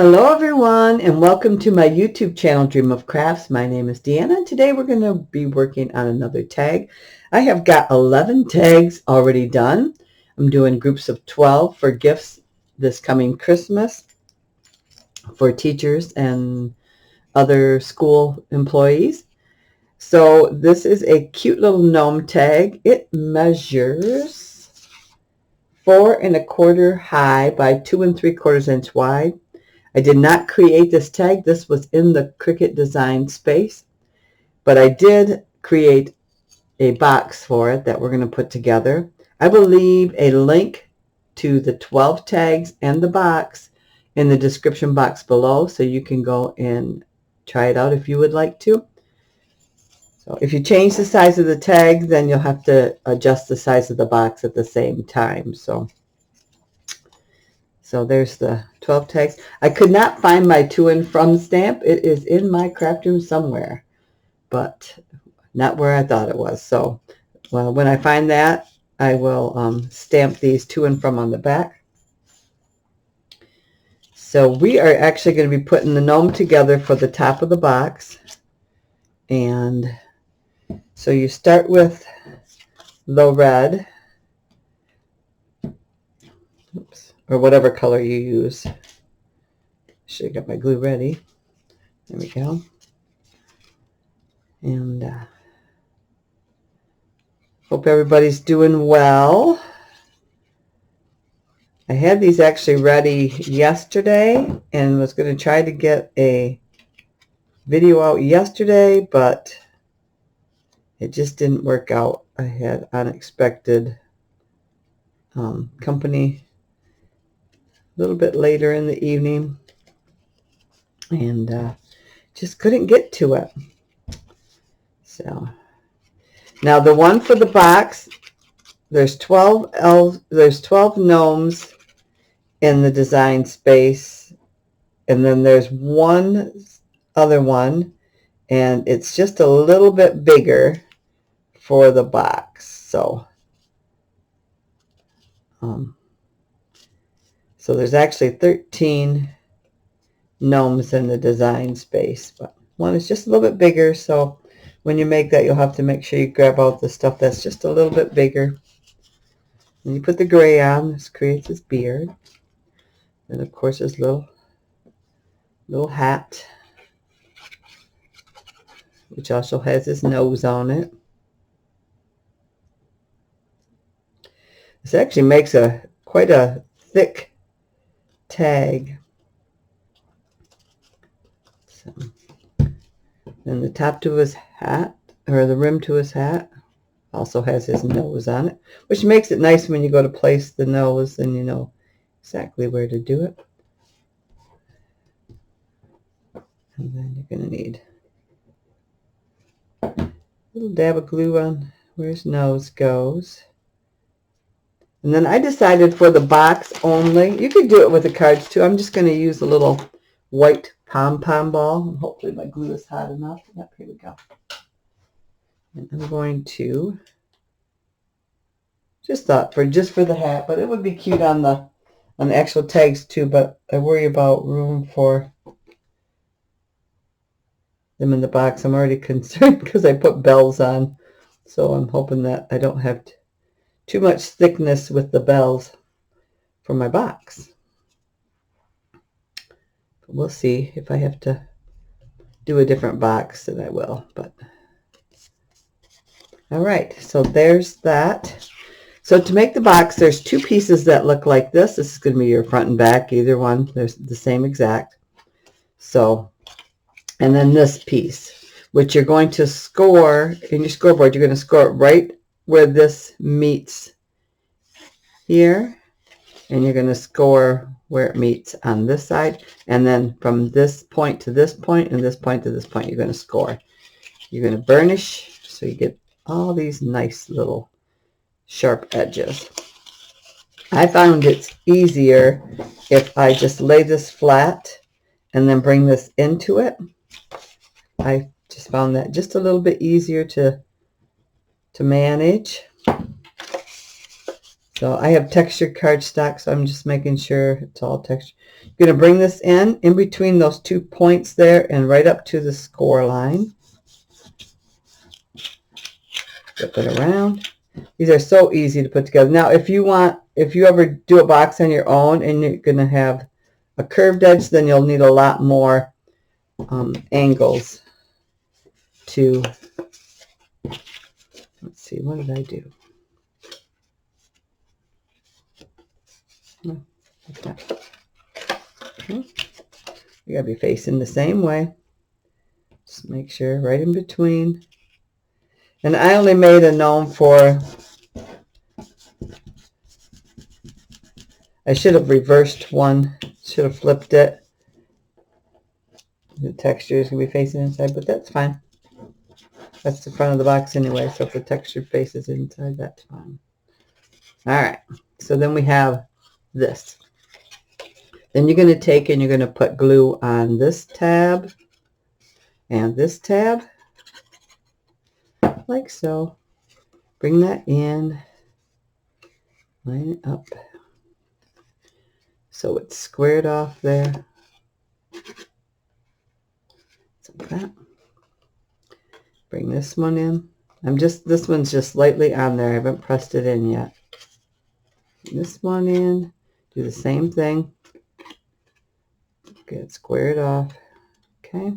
Hello everyone, and welcome to my YouTube channel, Dream of Crafts. My name is Deanna, and today we're going to be working on another tag. I have got 11 tags already done. I'm doing groups of 12 for gifts this coming Christmas for teachers and other school employees. So this is a cute little gnome tag. It measures 4 1/4 high by 2 3/4 inch wide. I did not create this tag. This was in the Cricut design space, but I did create a box for it that we're going to put together. I will leave a link to the 12 tags and the box in the description box below, so you can go and try it out if you would like to. So if you change the size of the tag, then you'll have to adjust the size of the box at the same time. So there's the 12 tags. I could not find my to and from stamp. It is in my craft room somewhere, but not where I thought it was. So when I find that, I will stamp these to and from on the back. So we are actually going to be putting the gnome together for the top of the box. And so you start with the red. Oops. Or whatever color you use. Should have got my glue ready. There we go. And hope everybody's doing well. I had these actually ready yesterday and was going to try to get a video out yesterday, but it just didn't work out. I had unexpected company a little bit later in the evening, and just couldn't get to it. So now the one for the box, there's 12 gnomes in the design space, and then there's one other one, and it's just a little bit bigger for the box. So there's actually 13 gnomes in the design space, but one is just a little bit bigger. So when you make that, you'll have to make sure you grab out the stuff that's just a little bit bigger. And you put the gray on. This creates his beard. And of course his little hat, which also has his nose on it. This actually makes quite a thick tag. So then the top to his hat, or the rim to his hat, also has his nose on it, which makes it nice when you go to place the nose and you know exactly where to do it. And then you're going to need a little dab of glue on where his nose goes. And then I decided for the box only, you could do it with the cards too. I'm just going to use a little white pom-pom ball. Hopefully my glue is hot enough. Yep, here we go. And I'm going to, just thought for the hat, but it would be cute on the actual tags too, but I worry about room for them in the box. I'm already concerned because I put bells on, so I'm hoping that I don't have too much thickness with the bells for my box. But we'll see. If I have to do a different box, then I will. But all right, so there's that. So to make the box, there's two pieces that look like this. This is going to be your front and back, either one. There's the same exact. So, and then this piece, which you're going to score in your scoreboard. You're going to score it right where this meets here, and you're going to score where it meets on this side, and then from this point to this point and this point to this point, you're going to score. You're going to burnish so you get all these nice little sharp edges. I found it's easier if I just lay this flat and then bring this into it. I just found that just a little bit easier to manage. So I have textured cardstock, so I'm just making sure it's all textured. I'm going to bring this in between those 2 points there and right up to the score line. Flip it around. These are so easy to put together. Now, if you ever do a box on your own and you're going to have a curved edge, then you'll need a lot more angles to, let's see, what did I do? Like that. Okay. You gotta be facing the same way. Just make sure right in between. And I only made a gnome for, I should have reversed one, should have flipped it. The texture is gonna be facing inside, but that's fine. That's the front of the box anyway, so if the texture faces inside, that's fine. All right, so then we have this. Then you're going to take and you're going to put glue on this tab and this tab, like so. Bring that in, line it up so it's squared off there. Like that. Bring this one in. This one's just slightly on there. I haven't pressed it in yet. Bring this one in. Do the same thing. Get it squared off. Okay.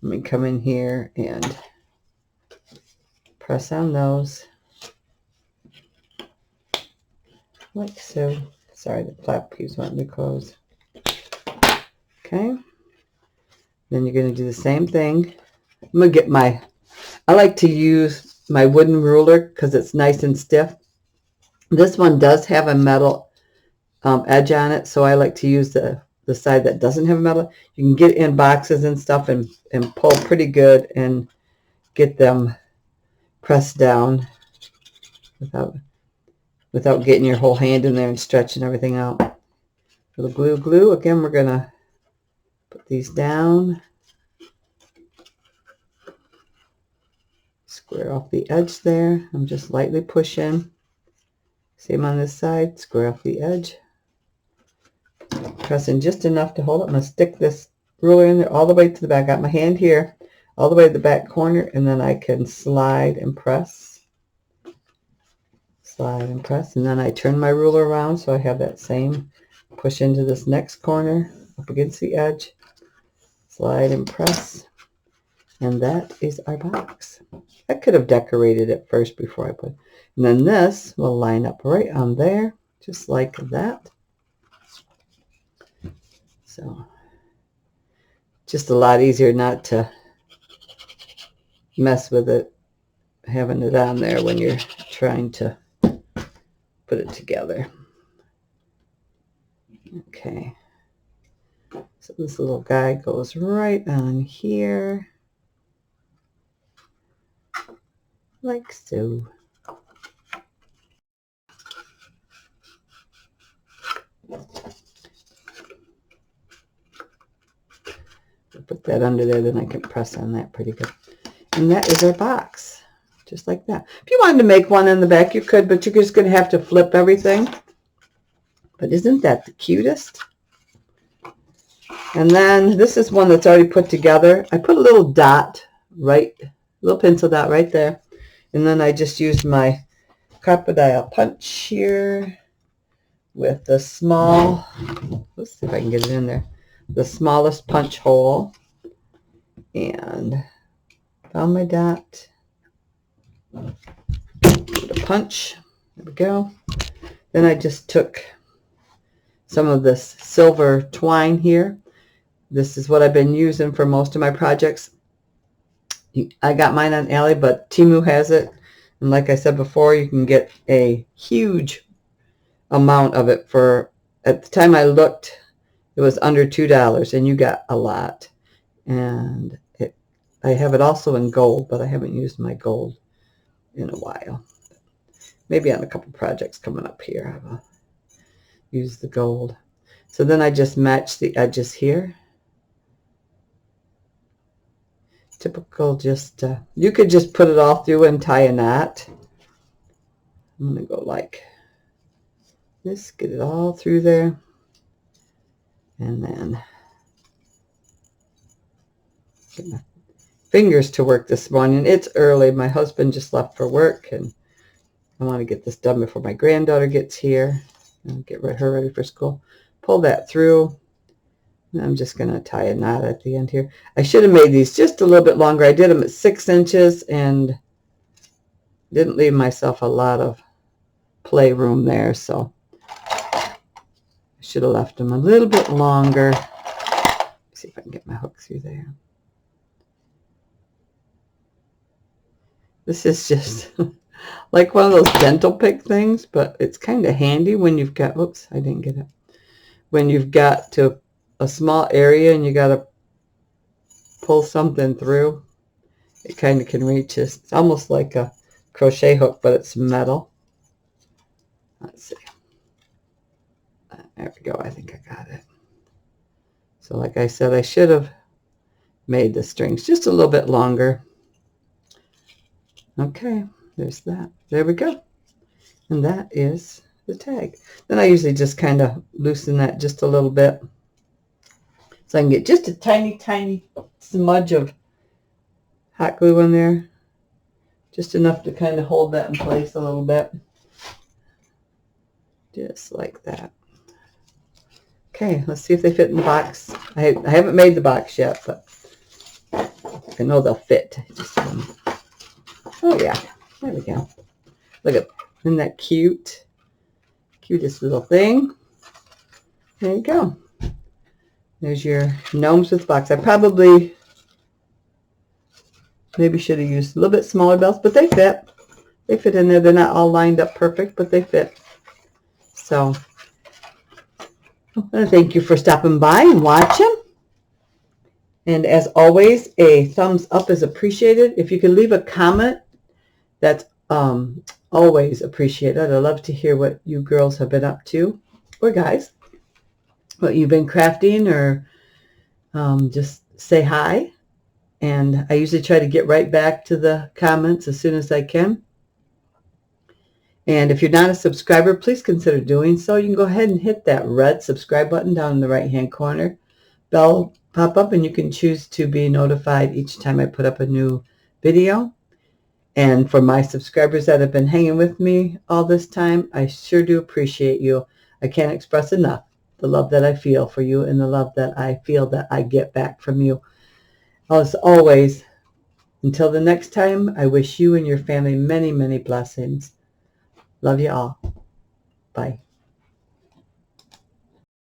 Let me come in here and press on those. Like so. Sorry, the flap keeps wanting to close. Okay. Then you're going to do the same thing. I'm going to get I like to use my wooden ruler because it's nice and stiff. This one does have a metal edge on it, so I like to use the side that doesn't have a metal. You can get in boxes and stuff and pull pretty good and get them pressed down without getting your whole hand in there and stretching everything out. Little glue. Again, we're going to put these down. Square off the edge there. I'm just lightly pushing. Same on this side. Square off the edge. Pressing just enough to hold it. I'm going to stick this ruler in there all the way to the back. I got my hand here all the way to the back corner, and then I can slide and press. Slide and press. And then I turn my ruler around so I have that same push into this next corner up against the edge. Slide and press. And that is our box. I could have decorated it first before I put, and then this will line up right on there, just like that. So, just a lot easier not to mess with it, having it on there when you're trying to put it together. Okay. So this little guy goes right on here. Like so. Put that under there, then I can press on that pretty good. And that is our box, just like that. If you wanted to make one in the back, you could, but you're just going to have to flip everything. But isn't that the cutest? And then this is one that's already put together. I put a little dot, little pencil dot right there. And then I just used my crocodile punch here with the small, let's see if I can get it in there, the smallest punch hole. And found my dot. Put a punch. There we go. Then I just took some of this silver twine here. This is what I've been using for most of my projects. I got mine on Ally, but Temu has it. And like I said before, you can get a huge amount of it for, at the time I looked, it was under $2, and you got a lot. And I have it also in gold, but I haven't used my gold in a while. Maybe on a couple projects coming up here, I will use the gold. So then I just match the edges here. Typical, just you could just put it all through and tie a knot. I'm gonna go like Just get it all through there. And then get my fingers to work this morning. It's early. My husband just left for work, and I want to get this done before my granddaughter gets here and get her ready for school. Pull that through. And I'm just going to tie a knot at the end here. I should have made these just a little bit longer. I did them at 6 inches and didn't leave myself a lot of playroom there, so I should have left them a little bit longer. Let's see if I can get my hook through there. This is just like one of those dental pick things, but it's kind of handy when you've got, oops, I didn't get it. When you've got to a small area and you got to pull something through, it kind of can reach us. It's almost like a crochet hook, but it's metal. Let's see. There we go. I think I got it. So like I said, I should have made the strings just a little bit longer. Okay, there's that. There we go. And that is the tag. Then I usually just kind of loosen that just a little bit so I can get just a tiny, tiny smudge of hot glue in there. Just enough to kind of hold that in place a little bit. Just like that. Okay, let's see if they fit in the box. I haven't made the box yet, but I know they'll fit. Oh yeah, there we go. Look at, isn't that cute? Cutest little thing. There you go. There's your gnomes with box. I probably maybe should have used a little bit smaller bells, but they fit. They fit in there. They're not all lined up perfect, but they fit. So I want to thank you for stopping by and watching. And as always, a thumbs up is appreciated. If you can leave a comment, that's always appreciated. I love to hear what you girls have been up to, or guys, what you've been crafting, or just say hi. And I usually try to get right back to the comments as soon as I can. And if you're not a subscriber, please consider doing so. You can go ahead and hit that red subscribe button down in the right-hand corner. Bell pop up, and you can choose to be notified each time I put up a new video. And for my subscribers that have been hanging with me all this time, I sure do appreciate you. I can't express enough the love that I feel for you and the love that I feel that I get back from you. As always, until the next time, I wish you and your family many, many blessings. Love you all. Bye.